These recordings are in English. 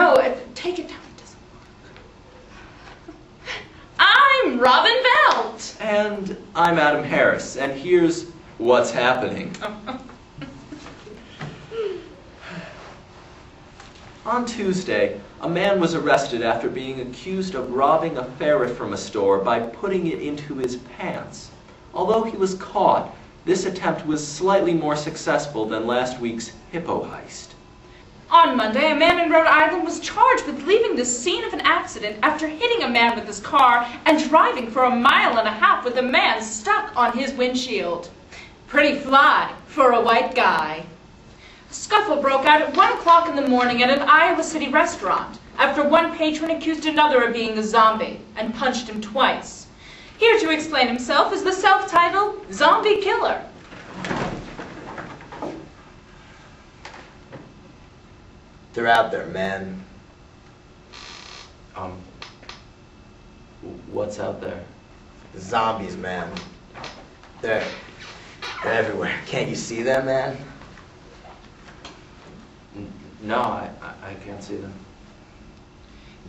no, take it down. It doesn't work. I'm Robin Belt. And I'm Adam Harris, and here's what's happening. On Tuesday, a man was arrested after being accused of robbing a ferret from a store by putting it into his pants. Although he was caught, this attempt was slightly more successful than last week's hippo heist. On Monday, a man in Rhode Island was charged with leaving the scene of an accident after hitting a man with his car and driving for 1.5 miles with a man stuck on his windshield. Pretty fly for a white guy. A scuffle broke out at 1 o'clock in the morning at an Iowa City restaurant after one patron accused another of being a zombie and punched him twice. Here to explain himself is the self-titled Zombie Killer. They're out there, man. What's out there? The zombies, man. They're everywhere. Can't you see them, man? No, I can't see them.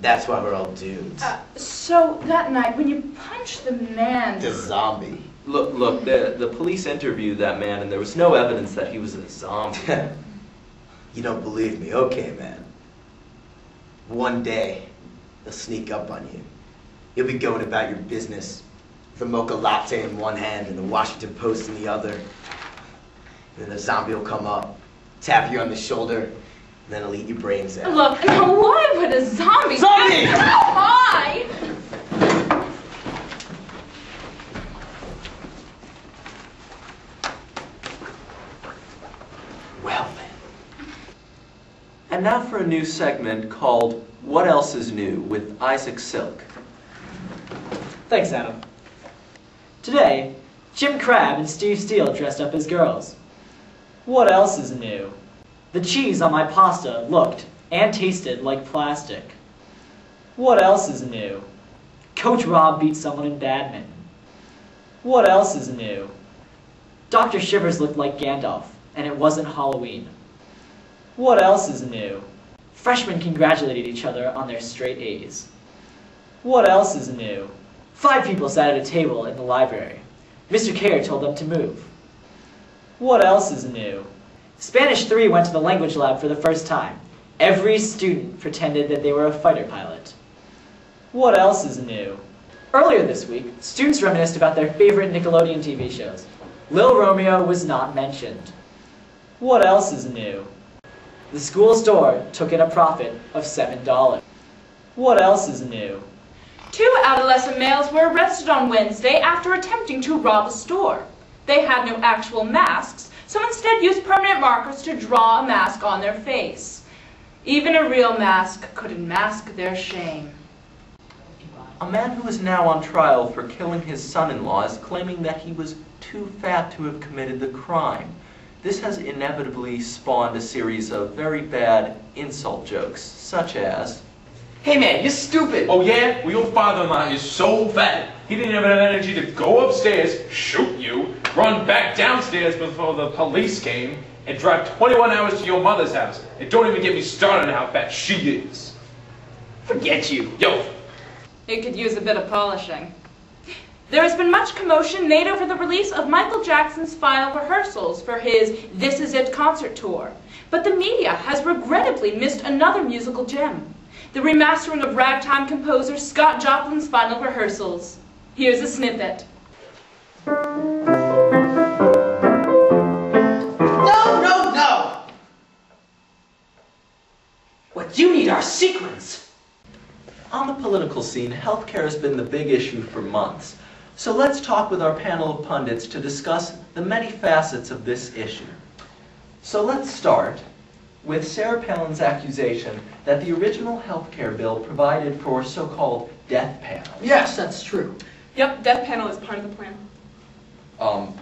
That's why we're all doomed. So that night, when you punched the man... The zombie. Look, the police interviewed that man, and there was no evidence that he was a zombie. You don't believe me? Okay, man. One day, they'll sneak up on you. You'll be going about your business with a mocha latte in one hand and the Washington Post in the other. And then the zombie will come up, tap you on the shoulder, and then he'll eat your brains out. Look, now why would a zombie... Zombie! Why? Well, then. And now for a new segment called What Else Is New with Isaac Silk. Thanks, Adam. Today, Jim Crabb and Steve Steele dressed up as girls. What else is new? The cheese on my pasta looked and tasted like plastic. What else is new? Coach Rob beat someone in badminton. What else is new? Dr. Shivers looked like Gandalf, and it wasn't Halloween. What else is new? Freshmen congratulated each other on their straight A's. What else is new? 5 people sat at a table in the library. Mr. Kerr told them to move. What else is new? Spanish 3 went to the language lab for the first time. Every student pretended that they were a fighter pilot. What else is new? Earlier this week, students reminisced about their favorite Nickelodeon TV shows. Lil Romeo was not mentioned. What else is new? The school store took in a profit of $7. What else is new? 2 adolescent males were arrested on Wednesday after attempting to rob a store. They had no actual masks, so instead used permanent markers to draw a mask on their face. Even a real mask couldn't mask their shame. A man who is now on trial for killing his son-in-law is claiming that he was too fat to have committed the crime. This has inevitably spawned a series of very bad insult jokes, such as, "Hey man, you're stupid!" "Oh yeah? Well, your father-in-law is so fat, he didn't have enough energy to go upstairs, shoot you, run back downstairs before the police came, and drive 21 hours to your mother's house. And don't even get me started on how fat she is." Forget you. Yo. It could use a bit of polishing. There has been much commotion made over the release of Michael Jackson's final rehearsals for his This Is It concert tour. But the media has regrettably missed another musical gem, the remastering of ragtime composer Scott Joplin's final rehearsals. Here's a snippet. No! What you need are sequins. on the political scene, healthcare has been the big issue for months. So let's talk with our panel of pundits to discuss the many facets of this issue. So let's start with Sarah Palin's accusation that the original healthcare bill provided for so-called death panels. Yes, that's true. Yep, death panel is part of the plan.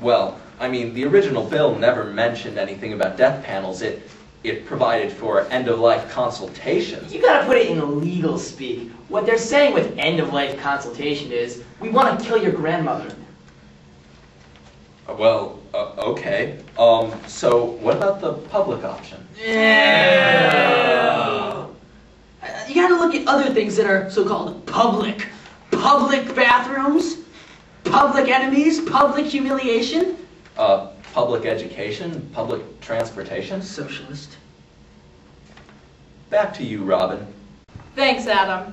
Well, I mean, the original bill never mentioned anything about death panels. It provided for end-of-life consultations. You gotta put it in legal speak. What they're saying with end-of-life consultation is, we want to kill your grandmother. Okay. So what about the public option? Yeah. You gotta look at other things that are so-called public. Public bathrooms, public enemies, public humiliation. Public education, public transportation. Socialist. Back to you, Robin. Thanks, Adam.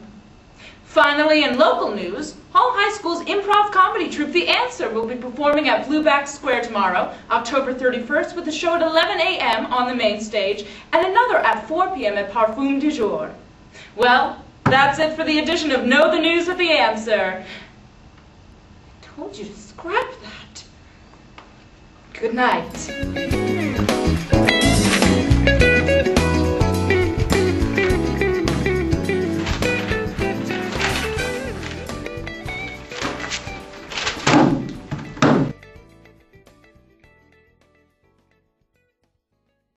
Finally, in local news, Hull High School's improv comedy troupe The Answer will be performing at Blueback Square tomorrow, October 31st, with a show at 11 a.m. on the main stage and another at 4 p.m. at Parfum du Jour. Well, that's it for the edition of Know the News with The Answer. I told you to scrap that. Good night.